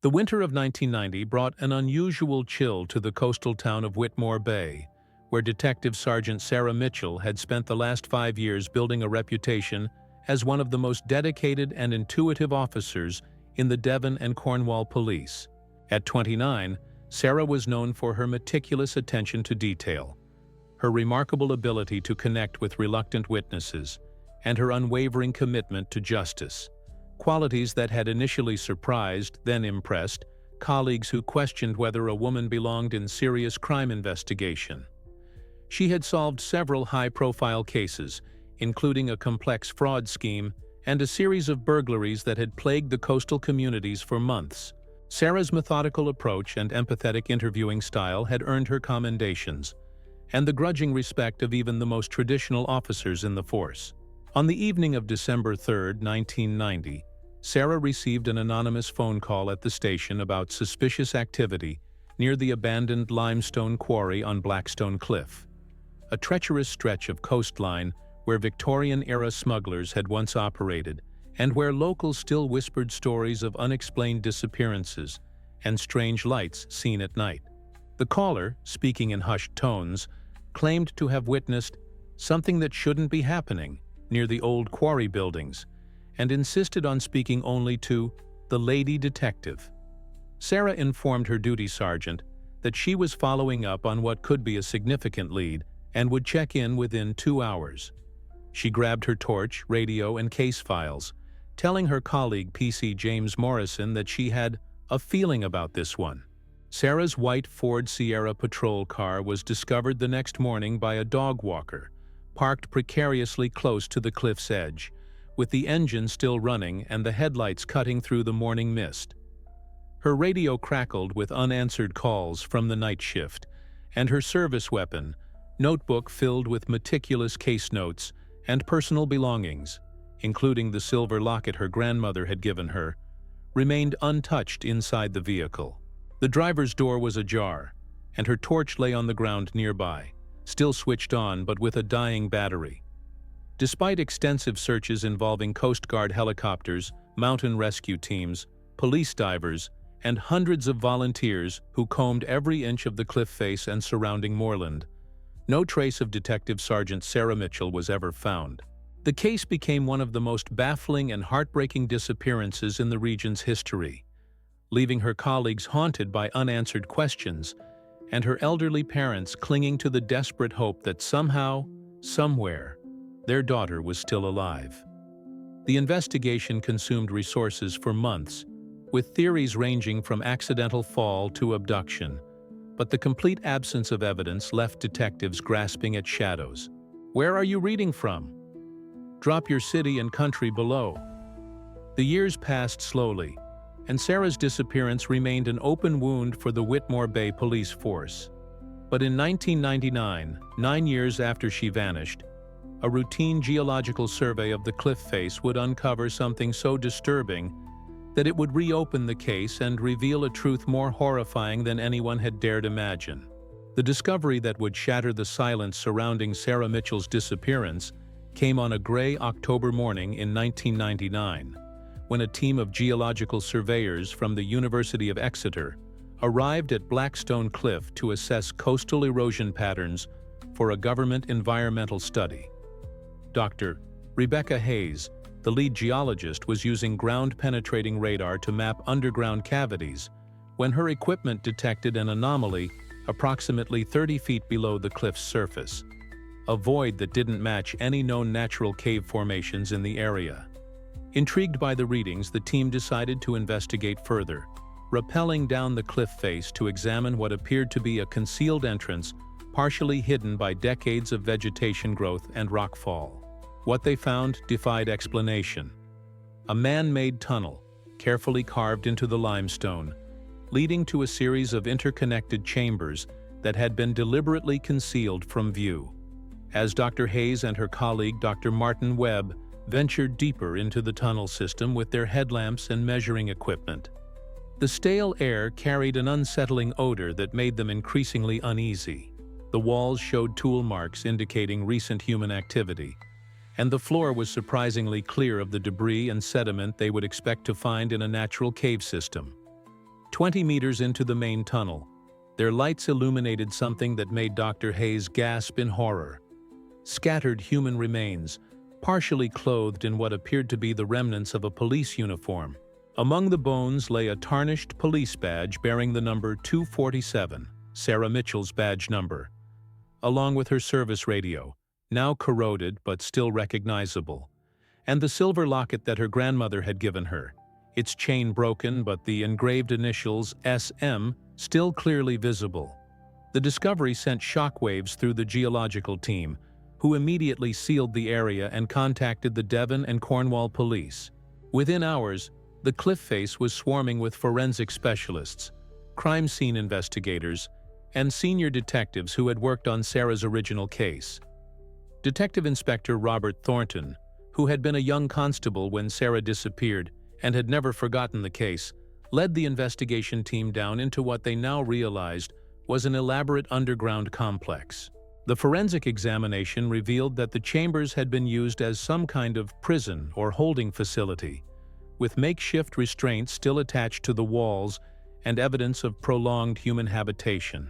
The winter of 1990 brought an unusual chill to the coastal town of Whitmore Bay, where Detective Sergeant Sarah Mitchell had spent the last 5 years building a reputation as one of the most dedicated and intuitive officers in the Devon and Cornwall Police. At 29, Sarah was known for her meticulous attention to detail, her remarkable ability to connect with reluctant witnesses, and her unwavering commitment to justice, qualities that had initially surprised, then impressed, colleagues who questioned whether a woman belonged in serious crime investigation. She had solved several high-profile cases, including a complex fraud scheme and a series of burglaries that had plagued the coastal communities for months. Sarah's methodical approach and empathetic interviewing style had earned her commendations, and the grudging respect of even the most traditional officers in the force. On the evening of December 3, 1990, Sarah received an anonymous phone call at the station about suspicious activity near the abandoned limestone quarry on Blackstone Cliff, a treacherous stretch of coastline where Victorian-era smugglers had once operated and where locals still whispered stories of unexplained disappearances and strange lights seen at night. The caller, speaking in hushed tones, claimed to have witnessed something that shouldn't be happening near the old quarry buildings, and insisted on speaking only to the lady detective. Sarah informed her duty sergeant that she was following up on what could be a significant lead and would check in within 2 hours. She grabbed her torch, radio, and case files, telling her colleague PC James Morrison that she had a feeling about this one. Sarah's white Ford Sierra patrol car was discovered the next morning by a dog walker, parked precariously close to the cliff's edge, with the engine still running and the headlights cutting through the morning mist. Her radio crackled with unanswered calls from the night shift, and her service weapon, notebook filled with meticulous case notes and personal belongings, including the silver locket her grandmother had given her, remained untouched inside the vehicle. The driver's door was ajar, and her torch lay on the ground nearby, still switched on but with a dying battery. Despite extensive searches involving Coast Guard helicopters, mountain rescue teams, police divers, and hundreds of volunteers who combed every inch of the cliff face and surrounding moorland, no trace of Detective Sergeant Sarah Mitchell was ever found. The case became one of the most baffling and heartbreaking disappearances in the region's history, leaving her colleagues haunted by unanswered questions and her elderly parents clinging to the desperate hope that somehow, somewhere, their daughter was still alive. The investigation consumed resources for months, with theories ranging from accidental fall to abduction, but the complete absence of evidence left detectives grasping at shadows. Where are you reading from? Drop your city and country below. The years passed slowly, and Sarah's disappearance remained an open wound for the Whitmore Bay Police Force. But in 1999, 9 years after she vanished, a routine geological survey of the cliff face would uncover something so disturbing that it would reopen the case and reveal a truth more horrifying than anyone had dared imagine. The discovery that would shatter the silence surrounding Sarah Mitchell's disappearance came on a gray October morning in 1999, when a team of geological surveyors from the University of Exeter arrived at Blackstone Cliff to assess coastal erosion patterns for a government environmental study. Dr. Rebecca Hayes, the lead geologist, was using ground-penetrating radar to map underground cavities when her equipment detected an anomaly approximately 30 feet below the cliff's surface, a void that didn't match any known natural cave formations in the area. Intrigued by the readings, the team decided to investigate further, rappelling down the cliff face to examine what appeared to be a concealed entrance partially hidden by decades of vegetation growth and rockfall. What they found defied explanation. A man-made tunnel, carefully carved into the limestone, leading to a series of interconnected chambers that had been deliberately concealed from view. As Dr. Hayes and her colleague Dr. Martin Webb ventured deeper into the tunnel system with their headlamps and measuring equipment, the stale air carried an unsettling odor that made them increasingly uneasy. The walls showed tool marks indicating recent human activity, and the floor was surprisingly clear of the debris and sediment they would expect to find in a natural cave system. 20 meters into the main tunnel, their lights illuminated something that made Dr. Hayes gasp in horror. Scattered human remains, partially clothed in what appeared to be the remnants of a police uniform. Among the bones lay a tarnished police badge bearing the number 247, Sarah Mitchell's badge number, along with her service radio, now corroded but still recognizable, and the silver locket that her grandmother had given her, its chain broken but the engraved initials SM still clearly visible. The discovery sent shockwaves through the geological team, who immediately sealed the area and contacted the Devon and Cornwall police. Within hours, the cliff face was swarming with forensic specialists, crime scene investigators, and senior detectives who had worked on Sarah's original case. Detective Inspector Robert Thornton, who had been a young constable when Sarah disappeared and had never forgotten the case, led the investigation team down into what they now realized was an elaborate underground complex. The forensic examination revealed that the chambers had been used as some kind of prison or holding facility, with makeshift restraints still attached to the walls and evidence of prolonged human habitation.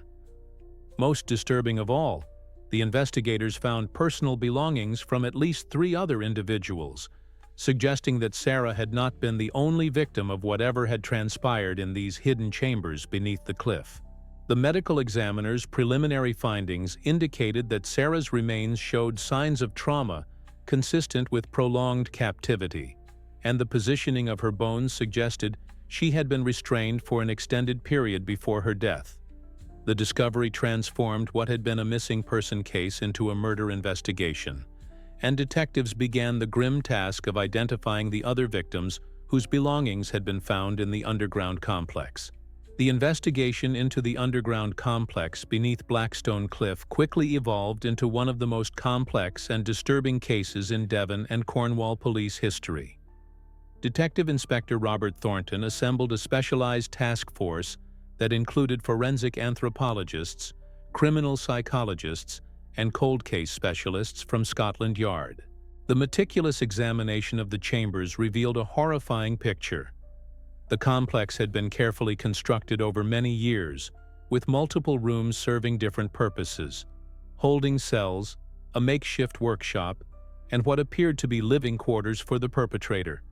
Most disturbing of all, the investigators found personal belongings from at least 3 other individuals, suggesting that Sarah had not been the only victim of whatever had transpired in these hidden chambers beneath the cliff. The medical examiner's preliminary findings indicated that Sarah's remains showed signs of trauma consistent with prolonged captivity, and the positioning of her bones suggested she had been restrained for an extended period before her death. The discovery transformed what had been a missing person case into a murder investigation, and detectives began the grim task of identifying the other victims whose belongings had been found in the underground complex. The investigation into the underground complex beneath Blackstone Cliff quickly evolved into one of the most complex and disturbing cases in Devon and Cornwall police history. Detective Inspector Robert Thornton assembled a specialized task force that included forensic anthropologists, criminal psychologists, and cold case specialists from Scotland Yard. The meticulous examination of the chambers revealed a horrifying picture. The complex had been carefully constructed over many years, with multiple rooms serving different purposes: holding cells, a makeshift workshop, and what appeared to be living quarters for the perpetrator.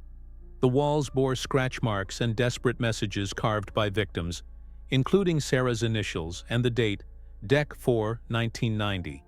The walls bore scratch marks and desperate messages carved by victims, including Sarah's initials and the date, Dec 4, 1990,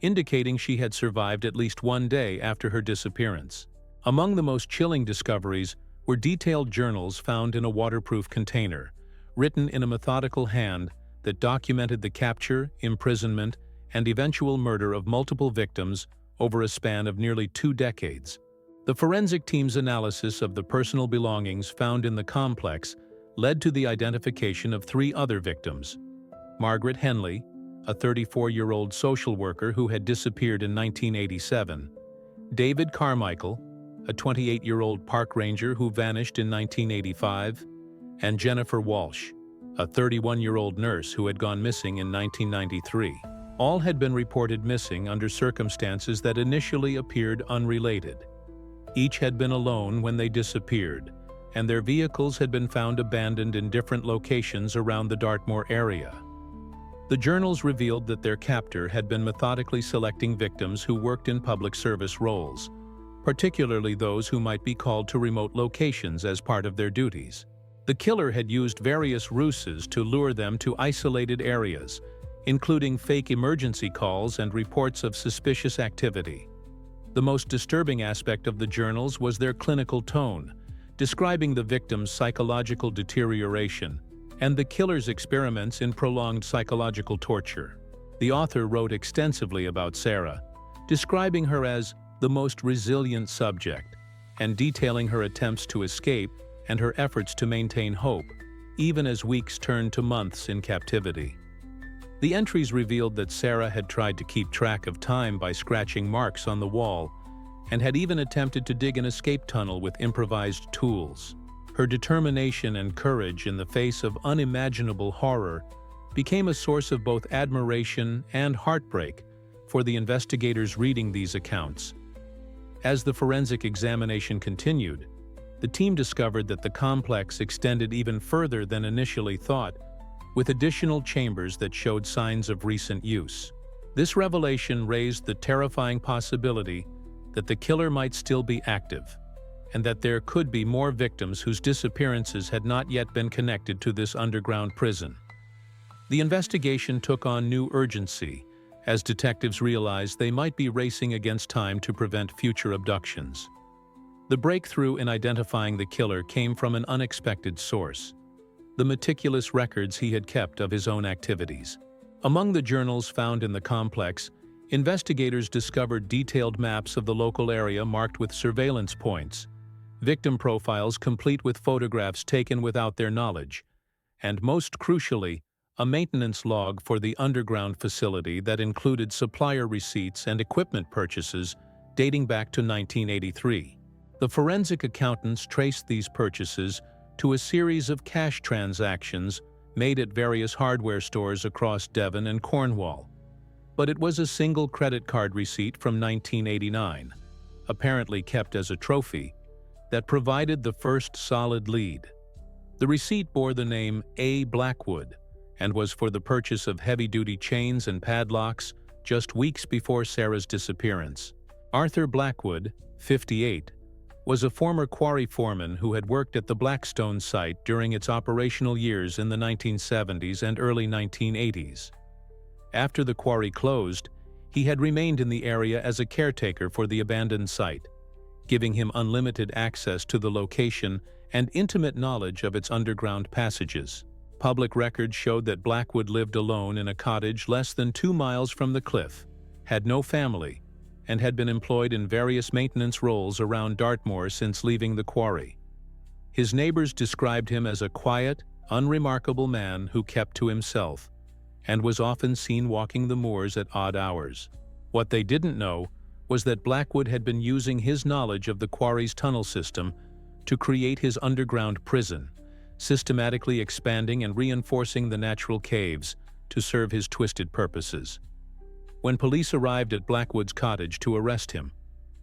indicating she had survived at least one day after her disappearance. Among the most chilling discoveries were detailed journals found in a waterproof container, written in a methodical hand that documented the capture, imprisonment, and eventual murder of multiple victims over a span of nearly 2 decades. The forensic team's analysis of the personal belongings found in the complex led to the identification of 3 other victims: Margaret Henley, a 34-year-old social worker who had disappeared in 1987, David Carmichael, a 28-year-old park ranger who vanished in 1985, and Jennifer Walsh, a 31-year-old nurse who had gone missing in 1993. All had been reported missing under circumstances that initially appeared unrelated. Each had been alone when they disappeared, and their vehicles had been found abandoned in different locations around the Dartmoor area. The journals revealed that their captor had been methodically selecting victims who worked in public service roles, particularly those who might be called to remote locations as part of their duties. The killer had used various ruses to lure them to isolated areas, including fake emergency calls and reports of suspicious activity. The most disturbing aspect of the journals was their clinical tone, describing the victim's psychological deterioration and the killer's experiments in prolonged psychological torture. The author wrote extensively about Sarah, describing her as the most resilient subject, and detailing her attempts to escape and her efforts to maintain hope, even as weeks turned to months in captivity. The entries revealed that Sarah had tried to keep track of time by scratching marks on the wall, and had even attempted to dig an escape tunnel with improvised tools. Her determination and courage in the face of unimaginable horror became a source of both admiration and heartbreak for the investigators reading these accounts. As the forensic examination continued, The team discovered that the complex extended even further than initially thought, with additional chambers that showed signs of recent use. This revelation raised the terrifying possibility that the killer might still be active, and that there could be more victims whose disappearances had not yet been connected to this underground prison. The investigation took on new urgency, as detectives realized they might be racing against time to prevent future abductions. The breakthrough in identifying the killer came from an unexpected source: the meticulous records he had kept of his own activities. Among the journals found in the complex, investigators discovered detailed maps of the local area marked with surveillance points, victim profiles complete with photographs taken without their knowledge, and most crucially, a maintenance log for the underground facility that included supplier receipts and equipment purchases dating back to 1983. The forensic accountants traced these purchases to a series of cash transactions made at various hardware stores across Devon and Cornwall. But it was a single credit card receipt from 1989, apparently kept as a trophy, that provided the first solid lead. The receipt bore the name A. Blackwood and was for the purchase of heavy-duty chains and padlocks just weeks before Sarah's disappearance. Arthur Blackwood, 58, was a former quarry foreman who had worked at the Blackstone site during its operational years in the 1970s and early 1980s. After the quarry closed, he had remained in the area as a caretaker for the abandoned site, giving him unlimited access to the location and intimate knowledge of its underground passages. Public records showed that Blackwood lived alone in a cottage less than 2 miles from the cliff, had no family, and had been employed in various maintenance roles around Dartmoor since leaving the quarry. His neighbors described him as a quiet, unremarkable man who kept to himself, and was often seen walking the moors at odd hours. What they didn't know was that Blackwood had been using his knowledge of the quarry's tunnel system to create his underground prison, systematically expanding and reinforcing the natural caves to serve his twisted purposes. When police arrived at Blackwood's cottage to arrest him,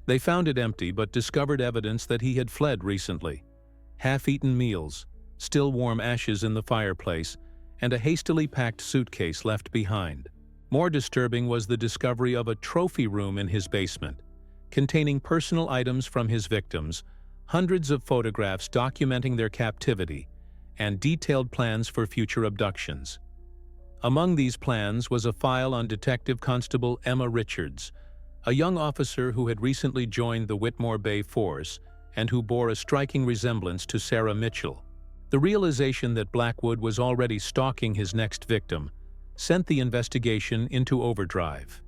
they found it empty but discovered evidence that he had fled recently: half-eaten meals, still warm ashes in the fireplace, and a hastily packed suitcase left behind. More disturbing was the discovery of a trophy room in his basement, containing personal items from his victims, hundreds of photographs documenting their captivity, and detailed plans for future abductions. Among these plans was a file on Detective Constable Emma Richards, a young officer who had recently joined the Whitmore Bay Force and who bore a striking resemblance to Sarah Mitchell. The realization that Blackwood was already stalking his next victim sent the investigation into overdrive.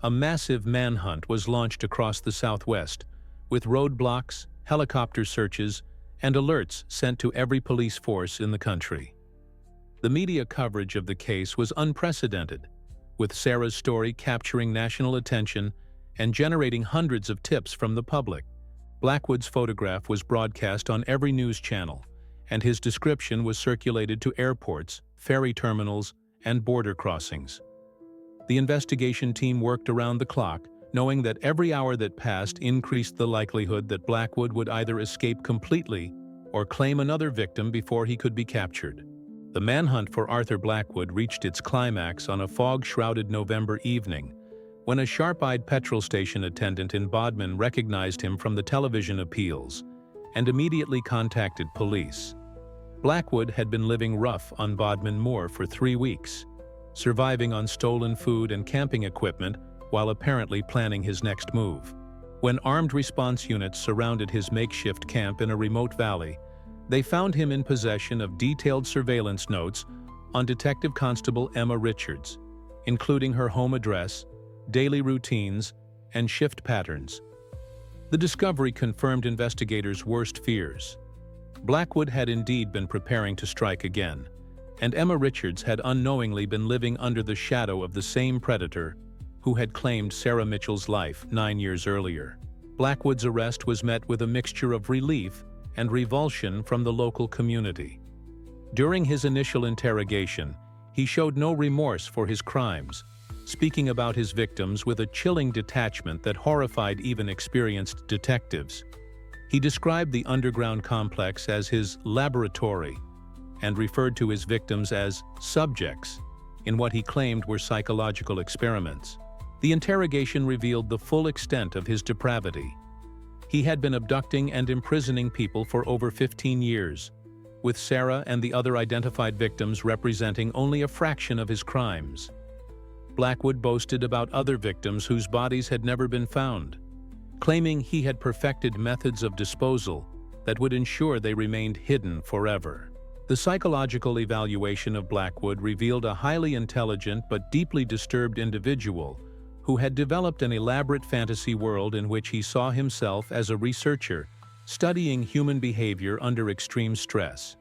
A massive manhunt was launched across the Southwest, with roadblocks, helicopter searches, and alerts sent to every police force in the country. The media coverage of the case was unprecedented, with Sarah's story capturing national attention and generating hundreds of tips from the public. Blackwood's photograph was broadcast on every news channel, and his description was circulated to airports, ferry terminals, and border crossings. The investigation team worked around the clock, knowing that every hour that passed increased the likelihood that Blackwood would either escape completely or claim another victim before he could be captured. The manhunt for Arthur Blackwood reached its climax on a fog-shrouded November evening, when a sharp-eyed petrol station attendant in Bodmin recognized him from the television appeals and immediately contacted police. Blackwood had been living rough on Bodmin Moor for 3 weeks, surviving on stolen food and camping equipment while apparently planning his next move. When armed response units surrounded his makeshift camp in a remote valley, they found him in possession of detailed surveillance notes on Detective Constable Emma Richards, including her home address, daily routines, and shift patterns. The discovery confirmed investigators' worst fears. Blackwood had indeed been preparing to strike again, and Emma Richards had unknowingly been living under the shadow of the same predator who had claimed Sarah Mitchell's life 9 years earlier. Blackwood's arrest was met with a mixture of relief and revulsion from the local community. During his initial interrogation, he showed no remorse for his crimes, speaking about his victims with a chilling detachment that horrified even experienced detectives. He described the underground complex as his laboratory and referred to his victims as subjects in what he claimed were psychological experiments. The interrogation revealed the full extent of his depravity. He had been abducting and imprisoning people for over 15 years, with Sarah and the other identified victims representing only a fraction of his crimes. Blackwood boasted about other victims whose bodies had never been found, claiming he had perfected methods of disposal that would ensure they remained hidden forever. The psychological evaluation of Blackwood revealed a highly intelligent but deeply disturbed individual who had developed an elaborate fantasy world in which he saw himself as a researcher studying human behavior under extreme stress.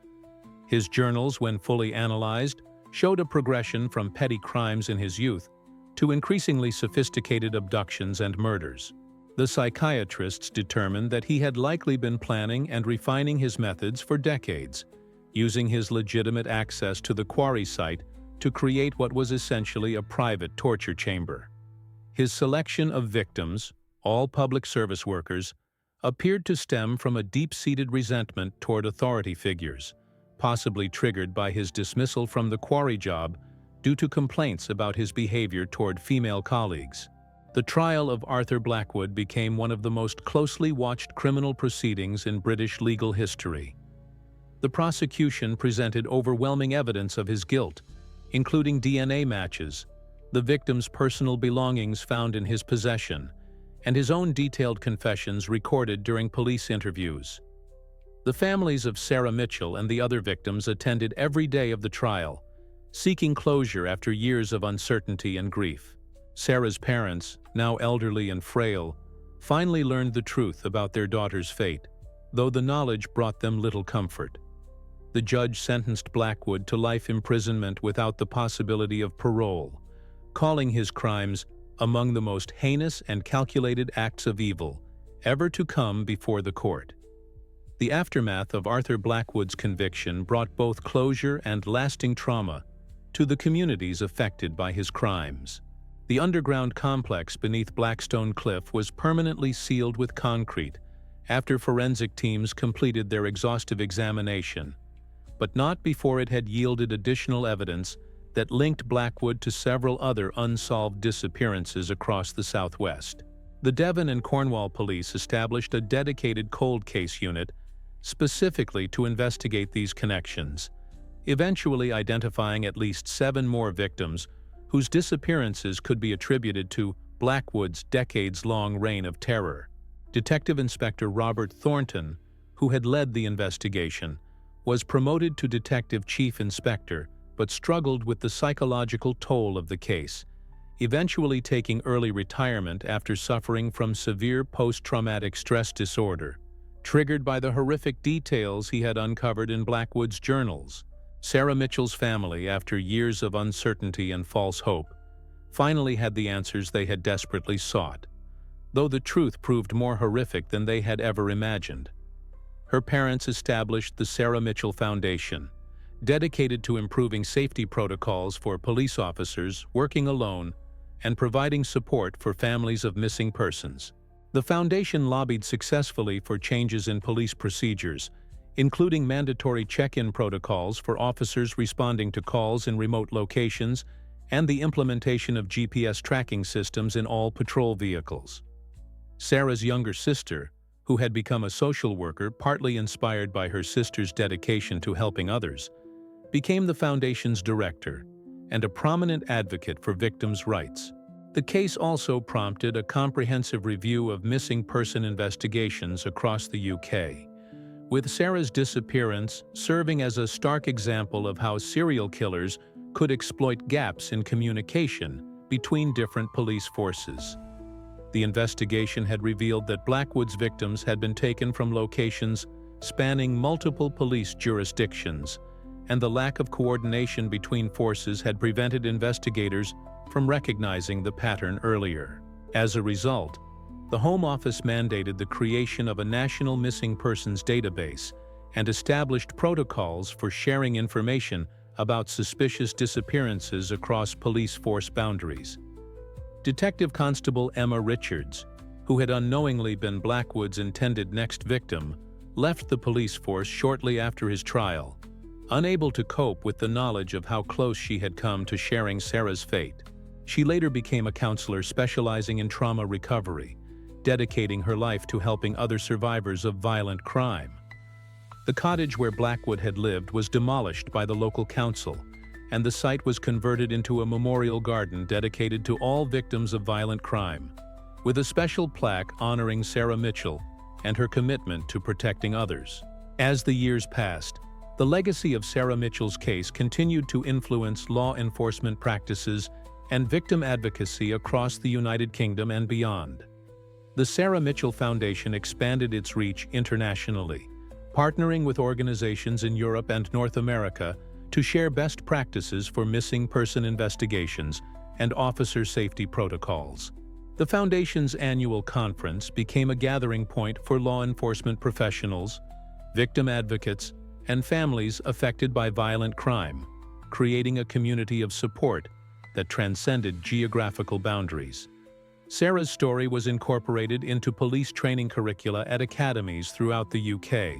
His journals, when fully analyzed, showed a progression from petty crimes in his youth to increasingly sophisticated abductions and murders. The psychiatrists determined that he had likely been planning and refining his methods for decades, using his legitimate access to the quarry site to create what was essentially a private torture chamber. His selection of victims, all public service workers, appeared to stem from a deep-seated resentment toward authority figures, possibly triggered by his dismissal from the quarry job due to complaints about his behavior toward female colleagues. The trial of Arthur Blackwood became one of the most closely watched criminal proceedings in British legal history. The prosecution presented overwhelming evidence of his guilt, including DNA matches, the victim's personal belongings found in his possession, and his own detailed confessions recorded during police interviews. The families of Sarah Mitchell and the other victims attended every day of the trial, seeking closure after years of uncertainty and grief. Sarah's parents, now elderly and frail, finally learned the truth about their daughter's fate, though the knowledge brought them little comfort. The judge sentenced Blackwood to life imprisonment without the possibility of parole, calling his crimes among the most heinous and calculated acts of evil ever to come before the court. The aftermath of Arthur Blackwood's conviction brought both closure and lasting trauma to the communities affected by his crimes. The underground complex beneath Blackstone Cliff was permanently sealed with concrete after forensic teams completed their exhaustive examination, but not before it had yielded additional evidence that linked Blackwood to several other unsolved disappearances across the Southwest. The Devon and Cornwall police established a dedicated cold case unit specifically to investigate these connections, eventually identifying at least 7 more victims whose disappearances could be attributed to Blackwood's decades-long reign of terror. Detective Inspector Robert Thornton, who had led the investigation, was promoted to Detective Chief Inspector but struggled with the psychological toll of the case, eventually taking early retirement after suffering from severe post-traumatic stress disorder, triggered by the horrific details he had uncovered in Blackwood's journals. Sarah Mitchell's family, after years of uncertainty and false hope, finally had the answers they had desperately sought, though the truth proved more horrific than they had ever imagined. Her parents established the Sarah Mitchell Foundation, dedicated to improving safety protocols for police officers working alone and providing support for families of missing persons. The foundation lobbied successfully for changes in police procedures, including mandatory check-in protocols for officers responding to calls in remote locations and the implementation of GPS tracking systems in all patrol vehicles. Sarah's younger sister, who had become a social worker partly inspired by her sister's dedication to helping others, became the foundation's director and a prominent advocate for victims' rights. The case also prompted a comprehensive review of missing person investigations across the UK, with Sarah's disappearance serving as a stark example of how serial killers could exploit gaps in communication between different police forces. The investigation had revealed that Blackwood's victims had been taken from locations spanning multiple police jurisdictions, and the lack of coordination between forces had prevented investigators from recognizing the pattern earlier. As a result, the Home Office mandated the creation of a national missing persons database and established protocols for sharing information about suspicious disappearances across police force boundaries. Detective Constable Emma Richards, who had unknowingly been Blackwood's intended next victim, left the police force shortly after his trial, unable to cope with the knowledge of how close she had come to sharing Sarah's fate. She later became a counselor specializing in trauma recovery, dedicating her life to helping other survivors of violent crime. The cottage where Blackwood had lived was demolished by the local council, and the site was converted into a memorial garden dedicated to all victims of violent crime, with a special plaque honoring Sarah Mitchell and her commitment to protecting others. As the years passed, the legacy of Sarah Mitchell's case continued to influence law enforcement practices and victim advocacy across the United Kingdom and beyond. The Sarah Mitchell Foundation expanded its reach internationally, partnering with organizations in Europe and North America to share best practices for missing person investigations and officer safety protocols. The Foundation's annual conference became a gathering point for law enforcement professionals, victim advocates, and families affected by violent crime, creating a community of support that transcended geographical boundaries. Sarah's story was incorporated into police training curricula at academies throughout the UK,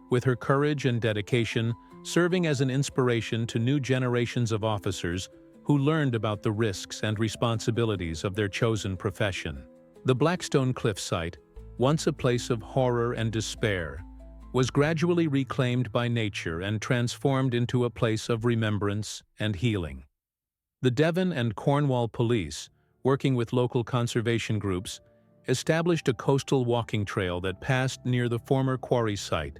with her courage and dedication serving as an inspiration to new generations of officers who learned about the risks and responsibilities of their chosen profession. The Blackstone Cliff site, once a place of horror and despair, was gradually reclaimed by nature and transformed into a place of remembrance and healing. The Devon and Cornwall Police, working with local conservation groups, established a coastal walking trail that passed near the former quarry site,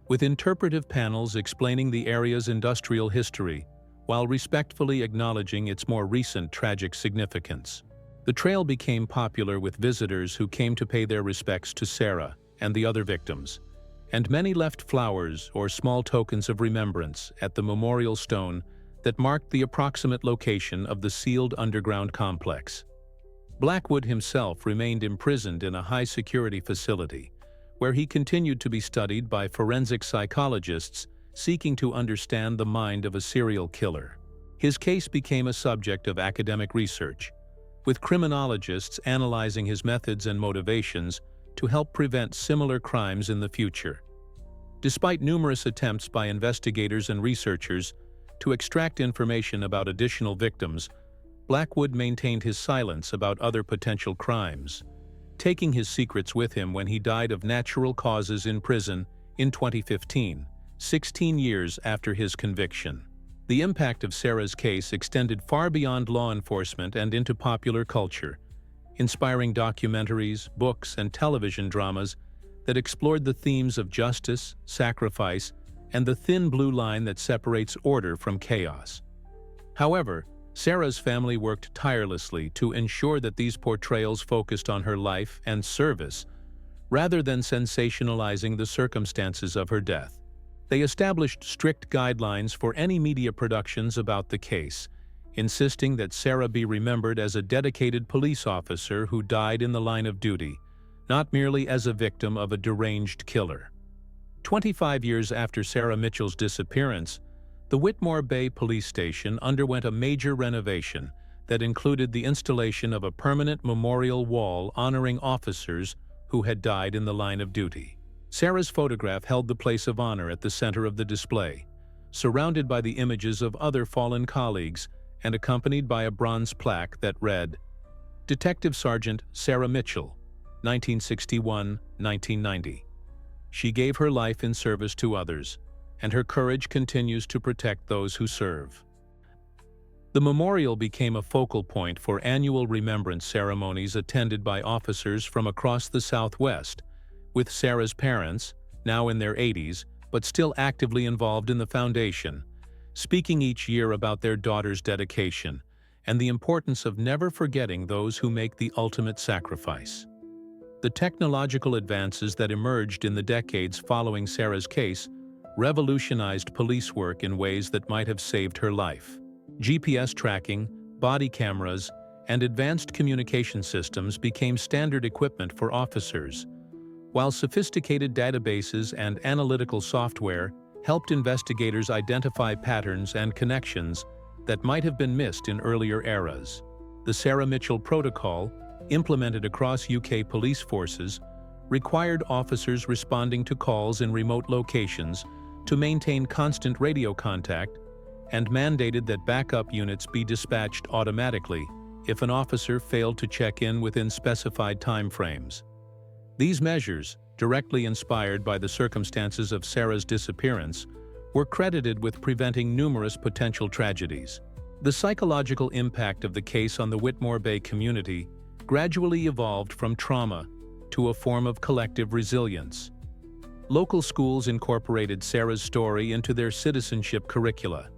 with interpretive panels explaining the area's industrial history while respectfully acknowledging its more recent tragic significance. The trail became popular with visitors who came to pay their respects to Sarah and the other victims, and many left flowers or small tokens of remembrance at the memorial stone that marked the approximate location of the sealed underground complex. Blackwood himself remained imprisoned in a high-security facility, where he continued to be studied by forensic psychologists seeking to understand the mind of a serial killer. His case became a subject of academic research, with criminologists analyzing his methods and motivations to help prevent similar crimes in the future. Despite numerous attempts by investigators and researchers to extract information about additional victims, Blackwood maintained his silence about other potential crimes, taking his secrets with him when he died of natural causes in prison in 2015, 16 years after his conviction. The impact of Sarah's case extended far beyond law enforcement and into popular culture, inspiring documentaries, books, and television dramas that explored the themes of justice, sacrifice, and the thin blue line that separates order from chaos. However, Sarah's family worked tirelessly to ensure that these portrayals focused on her life and service, rather than sensationalizing the circumstances of her death. They established strict guidelines for any media productions about the case, insisting that Sarah be remembered as a dedicated police officer who died in the line of duty, not merely as a victim of a deranged killer. 25 years after Sarah Mitchell's disappearance, the Whitmore Bay Police Station underwent a major renovation that included the installation of a permanent memorial wall honoring officers who had died in the line of duty. Sarah's photograph held the place of honor at the center of the display, surrounded by the images of other fallen colleagues and accompanied by a bronze plaque that read, "Detective Sergeant Sarah Mitchell, 1961-1990. She gave her life in service to others, and her courage continues to protect those who serve." The memorial became a focal point for annual remembrance ceremonies attended by officers from across the Southwest, with Sarah's parents, now in their 80s but still actively involved in the foundation, speaking each year about their daughter's dedication and the importance of never forgetting those who make the ultimate sacrifice. The technological advances that emerged in the decades following Sarah's case revolutionized police work in ways that might have saved her life. GPS tracking, body cameras, and advanced communication systems became standard equipment for officers, while sophisticated databases and analytical software helped investigators identify patterns and connections that might have been missed in earlier eras. The Sarah Mitchell Protocol, implemented across UK police forces, required officers responding to calls in remote locations to maintain constant radio contact and mandated that backup units be dispatched automatically if an officer failed to check in within specified time frames. These measures, directly inspired by the circumstances of Sarah's disappearance, were credited with preventing numerous potential tragedies. The psychological impact of the case on the Whitmore Bay community gradually evolved from trauma to a form of collective resilience. Local schools incorporated Sarah's story into their citizenship curricula,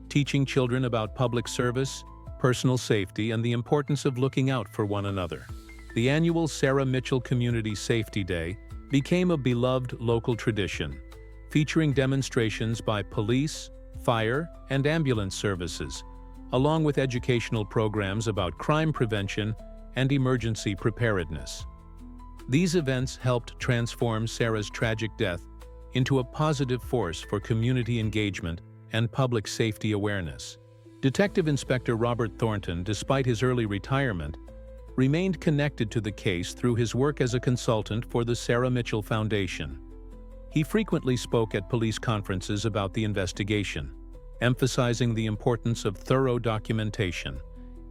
teaching children about public service, personal safety, and the importance of looking out for one another. The annual Sarah Mitchell Community Safety Day became a beloved local tradition, featuring demonstrations by police, fire, and ambulance services, along with educational programs about crime prevention and emergency preparedness. These events helped transform Sarah's tragic death into a positive force for community engagement and public safety awareness. Detective Inspector Robert Thornton, despite his early retirement, remained connected to the case through his work as a consultant for the Sarah Mitchell Foundation. He frequently spoke at police conferences about the investigation, emphasizing the importance of thorough documentation,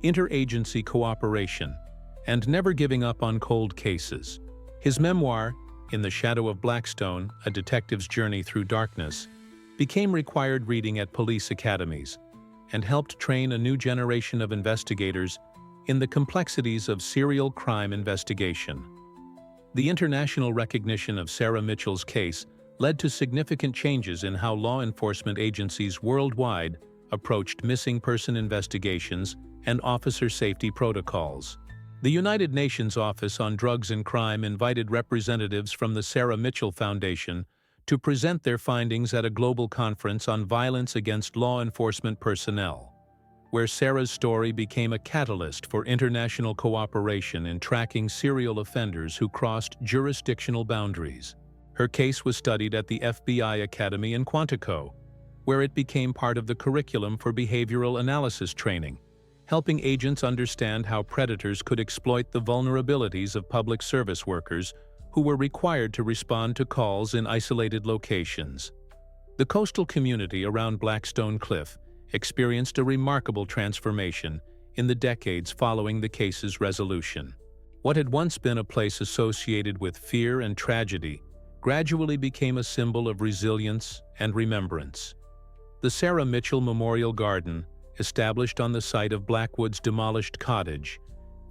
interagency cooperation, and never giving up on cold cases. His memoir, In the Shadow of Blackstone, A Detective's Journey Through Darkness, became required reading at police academies and helped train a new generation of investigators in the complexities of serial crime investigation. The international recognition of Sarah Mitchell's case led to significant changes in how law enforcement agencies worldwide approached missing person investigations and officer safety protocols. The United Nations Office on Drugs and Crime invited representatives from the Sarah Mitchell Foundation to present their findings at a global conference on violence against law enforcement personnel, where Sarah's story became a catalyst for international cooperation in tracking serial offenders who crossed jurisdictional boundaries. Her case was studied at the FBI Academy in Quantico, where it became part of the curriculum for behavioral analysis training, helping agents understand how predators could exploit the vulnerabilities of public service workers who were required to respond to calls in isolated locations. The coastal community around Blackstone Cliff experienced a remarkable transformation in the decades following the case's resolution. What had once been a place associated with fear and tragedy gradually became a symbol of resilience and remembrance. The Sarah Mitchell Memorial Garden, established on the site of Blackwood's demolished cottage,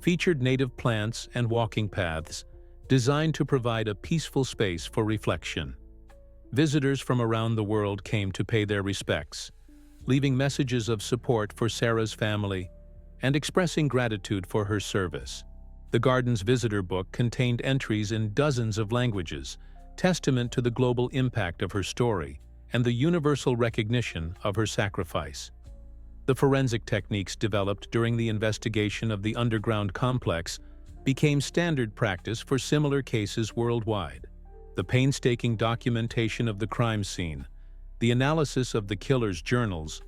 featured native plants and walking paths designed to provide a peaceful space for reflection. Visitors from around the world came to pay their respects, leaving messages of support for Sarah's family and expressing gratitude for her service. The garden's visitor book contained entries in dozens of languages, testament to the global impact of her story and the universal recognition of her sacrifice. The forensic techniques developed during the investigation of the underground complex became standard practice for similar cases worldwide. The painstaking documentation of the crime scene, the analysis of the killer's journals,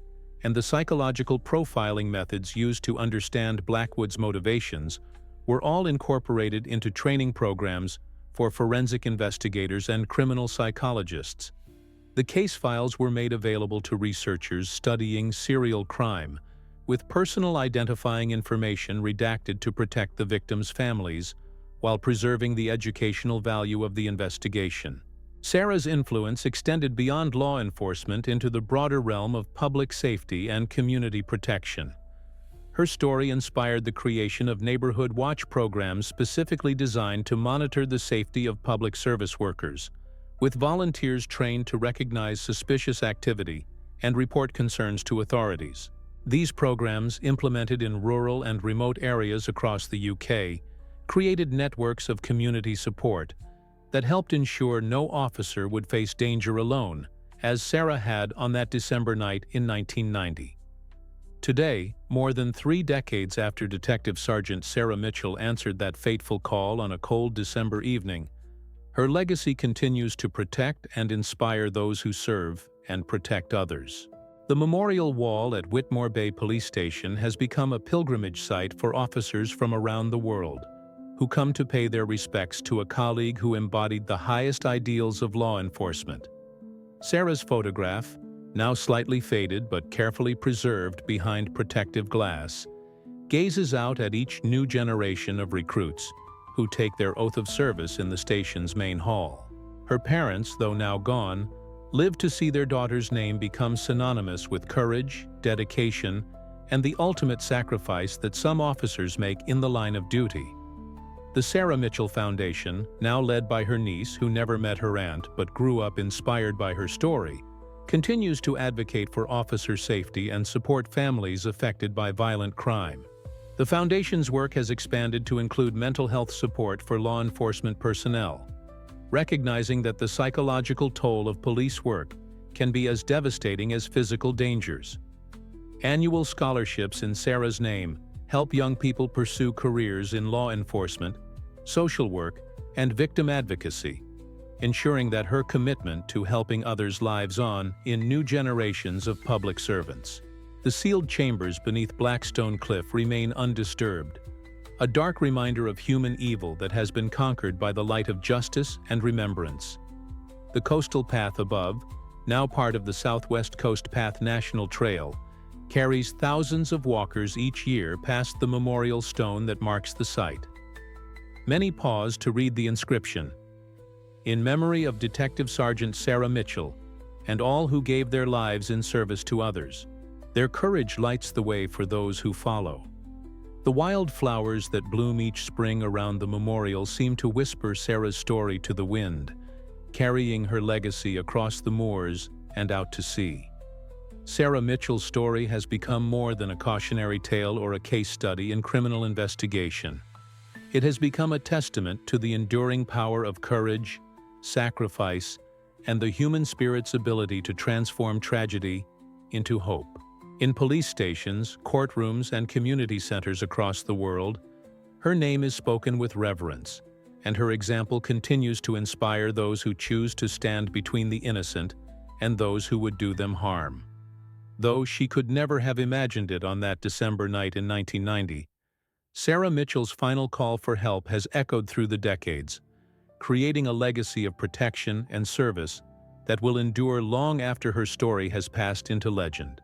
and the psychological profiling methods used to understand Blackwood's motivations were all incorporated into training programs for forensic investigators and criminal psychologists. The case files were made available to researchers studying serial crime, with personal identifying information redacted to protect the victims' families while preserving the educational value of the investigation. Sarah's influence extended beyond law enforcement into the broader realm of public safety and community protection. Her story inspired the creation of neighborhood watch programs specifically designed to monitor the safety of public service workers, with volunteers trained to recognize suspicious activity and report concerns to authorities. These programs, implemented in rural and remote areas across the UK, created networks of community support that helped ensure no officer would face danger alone, as Sarah had on that December night in 1990. Today, more than 3 decades after Detective Sergeant Sarah Mitchell answered that fateful call on a cold December evening, her legacy continues to protect and inspire those who serve and protect others. The memorial wall at Whitmore Bay Police Station has become a pilgrimage site for officers from around the world, who come to pay their respects to a colleague who embodied the highest ideals of law enforcement. Sarah's photograph, now slightly faded but carefully preserved behind protective glass, gazes out at each new generation of recruits who take their oath of service in the station's main hall. Her parents, though now gone, lived to see their daughter's name become synonymous with courage, dedication, and the ultimate sacrifice that some officers make in the line of duty. The Sarah Mitchell Foundation, now led by her niece who never met her aunt but grew up inspired by her story, continues to advocate for officer safety and support families affected by violent crime. The Foundation's work has expanded to include mental health support for law enforcement personnel, recognizing that the psychological toll of police work can be as devastating as physical dangers. Annual scholarships in Sarah's name help young people pursue careers in law enforcement, social work, and victim advocacy, ensuring that her commitment to helping others lives on in new generations of public servants. The sealed chambers beneath Blackstone Cliff remain undisturbed, a dark reminder of human evil that has been conquered by the light of justice and remembrance. The coastal path above, now part of the Southwest Coast Path National Trail, carries thousands of walkers each year past the memorial stone that marks the site. Many pause to read the inscription, "In memory of Detective Sergeant Sarah Mitchell and all who gave their lives in service to others. Their courage lights the way for those who follow." The wild flowers that bloom each spring around the memorial seem to whisper Sarah's story to the wind, carrying her legacy across the moors and out to sea. Sarah Mitchell's story has become more than a cautionary tale or a case study in criminal investigation. It has become a testament to the enduring power of courage, sacrifice, and the human spirit's ability to transform tragedy into hope. In police stations, courtrooms, and community centers across the world, her name is spoken with reverence, and her example continues to inspire those who choose to stand between the innocent and those who would do them harm. Though she could never have imagined it on that December night in 1990, Sarah Mitchell's final call for help has echoed through the decades, creating a legacy of protection and service that will endure long after her story has passed into legend.